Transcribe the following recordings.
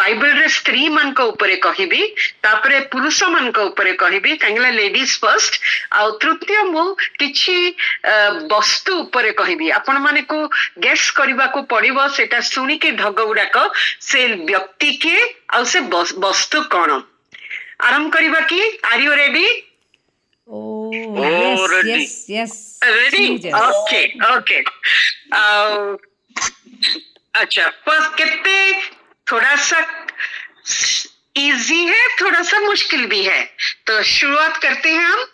Bible रे स्त्री मान को ऊपरे कहिबी तापरे पुरुष मान को ऊपरे कहिबी कांगला लेडीज फर्स्ट आ तृतीय मु किछि वस्तु ऊपरे कहिबी आपण माने को गेस करबा को पड़िबो सेटा सुनी के ढग गुडाक से व्यक्ति के आ से वस्तु कोन आरंभ करबा की are you ready yes ready Jesus. Okay okay अच्छा फर्स्ट कितने थोड़ा सा इजी है थोड़ा सा मुश्किल भी है तो शुरुआत करते हैं हम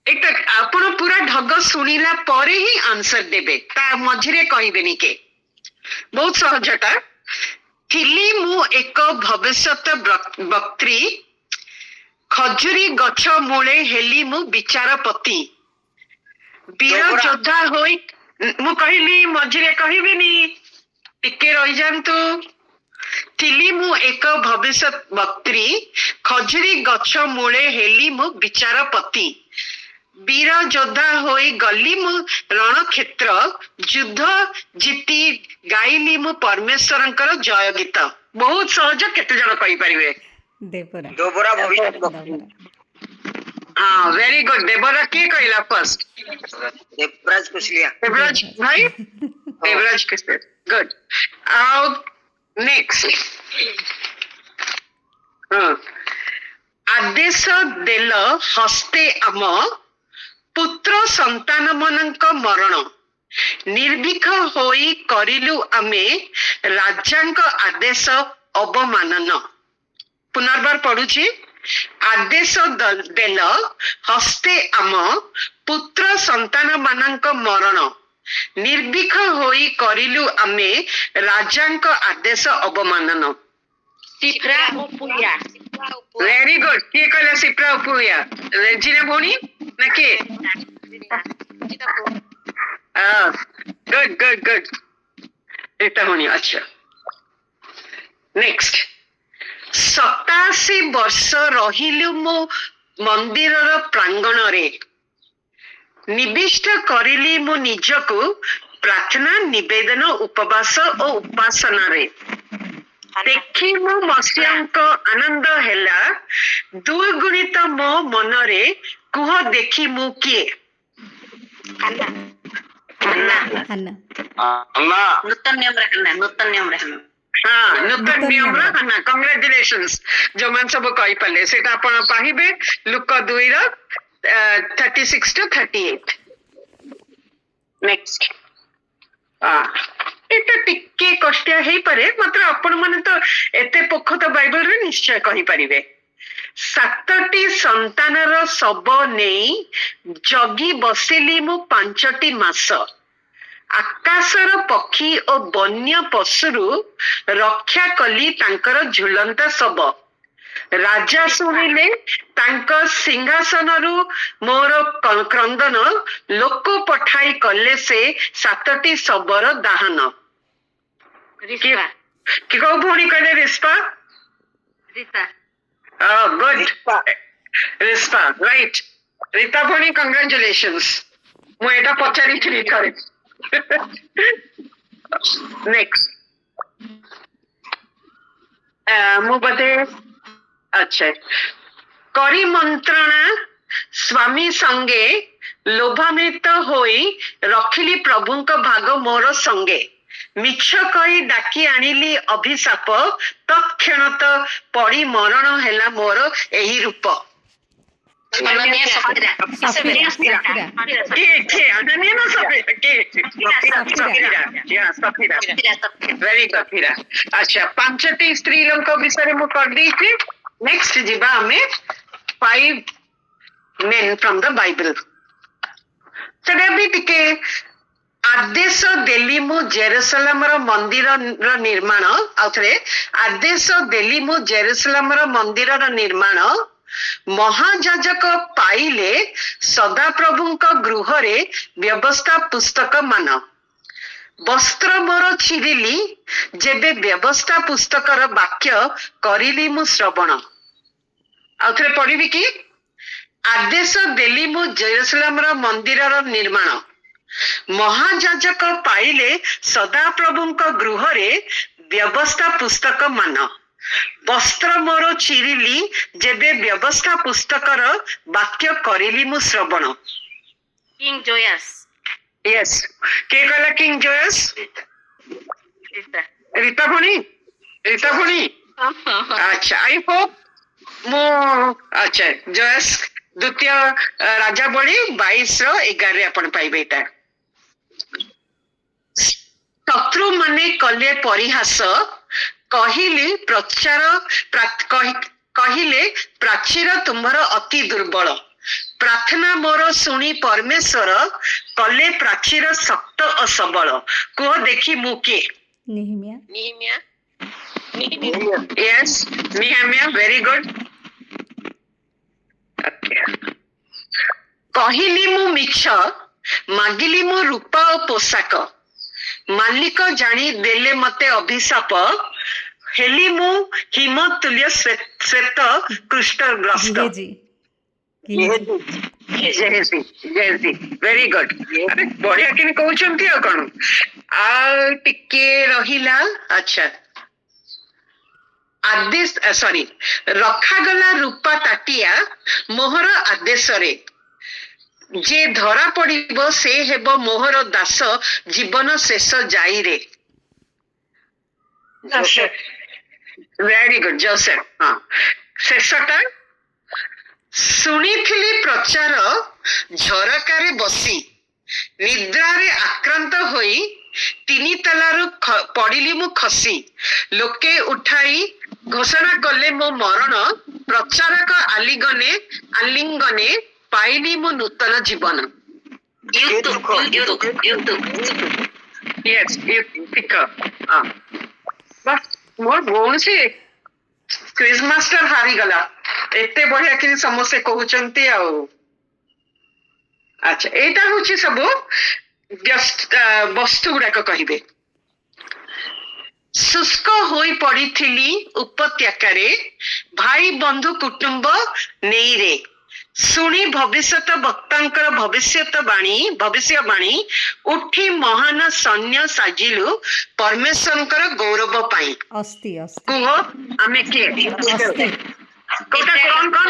एक आपण पूरा ढग सुनिला परे ही आंसर देबे ता मझिरे कहबेनी के बहुत सहजटा थिली मु एक भविष्यत वक्त्री खजुरी गछ मूले हेली मु विचारपति वीर योद्धा होई मु कहली मझिरे कहबिनी टिके रही जांतु थिली मु एक भविष्यत वक्त्री खजुरी गछ मूले हेली मु विचारपति वीर योद्धा होई गली मु रण क्षेत्र युद्ध जीती गाइली मु परमेश्वरंकर जय गीत बहुत सहज केते जण कहि परिबे देवरा भविष्यत वक्त्री हाँ वेरी गुड देवरा के कहला फर्स्ट देवराज कुशलिया देवराज भाई देवराज कुशलिया गुड आओ नेक्स्ट आदेश देल हस्ते आम पुत्र संतान मनक मरण निर्भीक होई करिलु आमे राजांक आदेश अवमानन पुनर्बार पढ़ुची आदेश देल हस्ते आम पुत्र संतान मानक मरण निर्भीक होई करिलु आमे राजांक आदेश अवमानन सिप्रा उपुया वेरी गुड किए कहला सिप्रा उपुया रेजिना भोनी ना के गुड गुड गुड एटा होनी अच्छा नेक्स्ट 87 वर्ष रहिलु मो मंदिरर प्रांगण रे निविष्ट करिली मो निजको प्रार्थना निवेदन उपवास और उपासना रे देखी मो मसियांक आनंद हेला दुगुणित मो मनरे कुह देखी मु किए अन्ना नूतन नियम रहना नूतन नियम रहना हाँ नूतन नियम रहना कंग्रेचुलेशंस जो मान सब कहि पले सेटा आपण पाहिबे लुक 2 रा 36 to 38 नेक्स्ट एटा टिके कष्टिया हेई पारे मात्र आपण माने तो एते पोखत बाइबल रे निश्चय कहि परिबे 7टी संतानर सब नेई जगी बसिली मु 5टी मास आकाशर पक्षी और वन्य पशुरु रक्षा कली तांकर झुलंता सब राजा सुनिले तांक सिंहासन रु मोर क्रंदन लोक पठाई कले से 7टी शबर दाहन कि कौ भौणी कहले Rispa good Rispa right Rita भौणी congratulations मु एटा पचारि थी थरे नेक्स्ट मु बदे अच्छा करी मंत्रणा स्वामी संगे लोभामृत होई रखिली प्रभुंक भाग मोर संगे मिछ कही डाकी आनिली अभिशाप तत्क्षणत पड़ी मरण हेला मोर एही रूप अनन्या सफीरा वेरी गुड फिरा अच्छा 5टी स्त्री लोक विषय मु कर देछि नेक्स्ट जीवा हमें 5 men from the Bible सेटा भी टिके आदेश देली मु जेरूसलम रो मंदिर रो निर्माण आउथरे आदेश देली मु जेरूसलम रो मंदिर रो निर्माण महाजाजक पाइले सदा प्रभुंक गृह रे व्यवस्था पुस्तक मान वस्त्र मोर छिरिली जेबे व्यवस्था पुस्तकर वाक्य करिली मु श्रवण आउथरे पढ़िबी कि आदेश देली मु जेरूसलम रो मंदिर रो निर्माण महाजाजक पाइले सदा प्रभुंक गृह रे व्यवस्था पुस्तक मान वस्त्र मोर चिरिली जेबे व्यवस्था पुस्तकर वाक्य करिली मु श्रवण किंग जोयास यस के कहला किंग जोयस रीता भणी अच्छा आई होप मु अच्छा जोयस द्वितीय राजा बड़ी 22:11 अपन पाइबे एटा शत्रु माने कले परिहास कहिले कहिले प्राचीर तुम्हार अति दुर्बल प्रार्थना मोर सुनी परमेश्वर कले प्राचीर शक्त असबल कह देखी मु के निहिमिया यस निहम्या वेरी गुड कहिली मु मिछ मागिली मु रूपा और पोशाक मालिक जानी देले मते अभिशाप हेली मु हिम तुल्य श्वेत कृष्णग्रस्त वेरी गुड अरे बढ़िया कि कहते आ कौन आ टिके रहिला अच्छा आदेश सॉरी रखागला रूपा ताटिया मोहर आदेश रे जे धरा पड़िबो से हेबो मोहर दास जीवन शेष जाई रे वेरी गुड जोसेफ हाँ शेषटा शुणिथिली प्रचार झरकारे बसी निद्रारे आक्रांत होई तीनी तलारु पड़िली मु खसी लोके उठाई घोषणा कले मो मरण प्रचारक आलिंगने पाइली मु नूतन जीवन यस मोर भौण से क्विज मास्टर हारी गला एते बढ़िया कि समस्ते कहउचंती आ अच्छा एटा होची सब वस्तु गुड़ाक कहिबे शुष्क होई पड़िथिली उपत्यकारे भाई बंधु कुटुंब नेई रे सुनी भविष्यत वक्तांकर भविष्यवाणी उठी महान सैन्य साजिलु परमेश्वरंकर गौरव पाई अस्ति कुह आमे के कोटा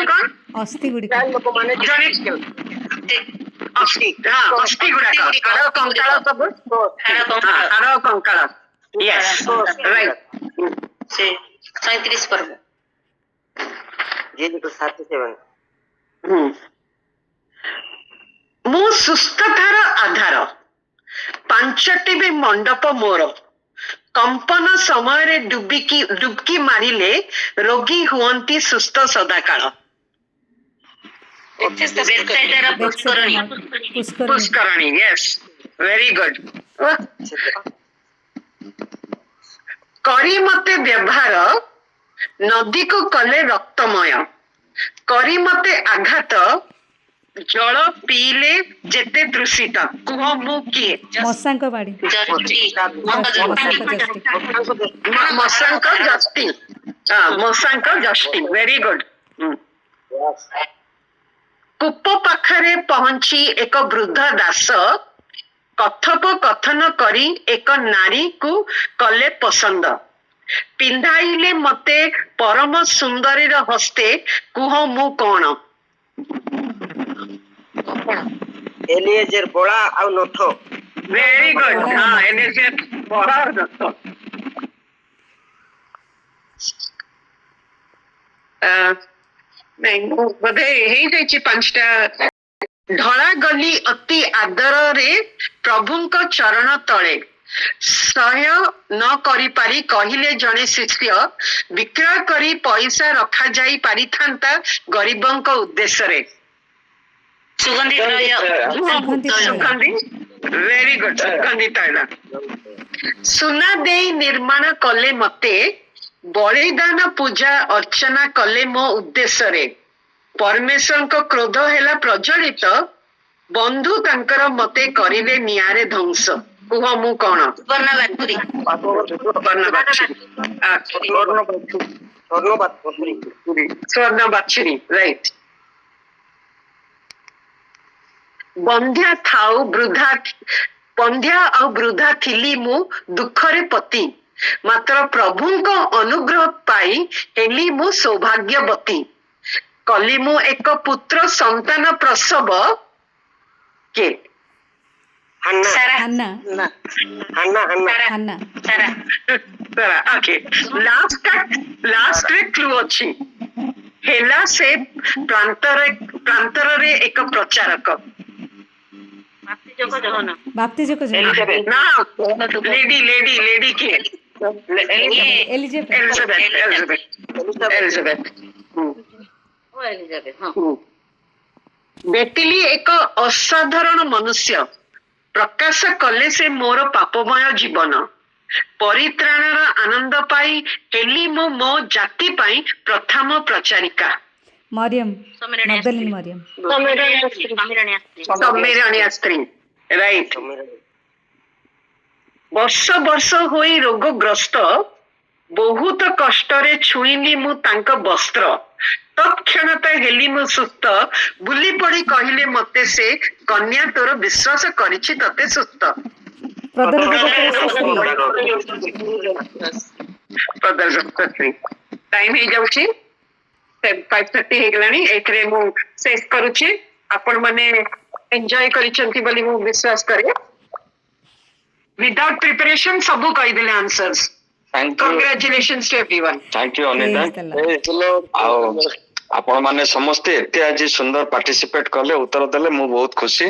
कौन अस्ति गुडी लोक माने अस्थि हाँ अस्थि गुड़ाक हाड़ कंकाल सब हाड़ कंकाल यस राइट से 37 पर्व जी को 37 मु सुस्थतार आधार पांचटी भी मंडप मोर कंपन समय डुबकी मारिले रोगी हुअंती सुस्थ सदाकाल पुष्करणी यस वेरी गुड करी मते व्यवहार नदी को कले रक्तमय करी मते आघात जल पीले जेते तृषित कुह मु किए मसांक बाड़ी मसांक जस्टी वेरी गुड कूप पाखरे पहुंची एक वृद्ध दास कथन करी एक नारी को कले पसंद पिंधाइले मते परम सुंदरी हस्ते कुह मु कौन एलिएजर बोला आउ नथो वेरी गुड हाँ एलिएजर बोला और नथो नहीं बोधे हेई जाइछि पांचटा ढला गली अति आदर रे प्रभुंक चरण तले सह्य न करि पारी कहिले जने शिष्य विक्रय करी पैसा रखा जाई पारी थांता गरीबंक उद्देश्य रे सुगंधित सुगंधी वेरी गुड सुगंधी तैल सुना दे निर्माण कले मते बलिदान पूजा अर्चना कले मो उद्देश्य रे परमेश्वर को क्रोध हेला प्रज्वलित बंधु तांकर मते करिले नियारे ध्वंस कुह मु कौन स्वर्ण बाछुरी राइट बंध्या थाउ वृद्धा बंध्या और वृद्धा थिली मु दुखरे पति ମାତ୍ର ପ୍ରଭୁଙ୍କ ଅନୁଗ୍ରହ ପାଇ ହେଲି ମୁଁ ସୌଭାଗ୍ୟବତୀ। କଲି ମୁଁ ଏକ ପୁତ୍ର ସନ୍ତାନ ପ୍ରସବ। କିଏ? ହାନ୍ନା ସାରା ହାନ୍ନା ହାନ୍ନା ହାନ୍ନା ହାନ୍ନା ସାରା ଓକେ ଲାଷ୍ଟରେ କ୍ଲୁ ଅଛି। ହେଲା ସେ ପ୍ରାନ୍ତରରେ ଏକ ପ୍ରଚାରକ। ବାପ୍ତିଜକ ଜହନ ବାପ୍ତିଜକ ଜନ ନା ଲେଡି କିଏ? ଏଲିଜେବେଥ ଏଲିଜାବେଥ। ଓ ଏଲିଜାବେଥ ହଁ ହୁଁ। ଦେଖିଲି ଏକ ଅସାଧାରଣ ମନୁଷ୍ୟ, ପ୍ରକାଶ କଲେ ସେ ମୋର ପାପମୟ ଜୀବନ। ପରିତ୍ରାଣର ଆନନ୍ଦ ପାଇ ହେଲି ମୁଁ ମୋ ଜାତି ପାଇଁ ପ୍ରଥମ ପ୍ରଚାରିକା। ମରିୟମ ସମୀରଣୀୟ ମଗଦଲିନ ସ୍ତ୍ରୀ। ମରିୟମ ସମ୍ମିଳନୀୟ ସ୍ତ୍ରୀ ରାଇଟ। ବର୍ଷ ବର୍ଷ ହୋଇ ରୋଗଗ୍ରସ୍ତ, ବହୁତ କଷ୍ଟରେ ଛୁଇଁଲି ମୁଁ ତାଙ୍କ ବସ୍ତ୍ର। ତତ୍କ୍ଷଣାତ ହେଲି ମୁଁ ସୁସ୍ଥ, ବୁଲି ପଡି କହିଲେ ମତେ ସେ, କନ୍ୟା ତୋର ବିଶ୍ୱାସ କରିଛି ତତେ ସୁସ୍ଥ। ଟାଇମ ହେଇଯାଉଛି, 5:30 ହେଇଗଲାଣି। ଏଥିରେ ମୁଁ ଶେଷ କରୁଛି। ଆପଣ ମାନେ ଏନ୍ଜୟ କରିଛନ୍ତି ବୋଲି ମୁଁ ବିଶ୍ୱାସ କରେ। ୱିଦାଉଟ୍ ପ୍ରିପାରେସନ ସବୁ କହିଦେଲେ answers. Congratulations to everyone. Thank you Anita. Praise the Lord. ଆଉ ଆପଣ ମାନେ ସମସ୍ତେ ଏତେ ଆଜି ସୁନ୍ଦର ପାର୍ଟିସିପେଟ କଲେ, ଉତ୍ତର ଦେଲେ, ମୁଁ ବହୁତ ଖୁସି।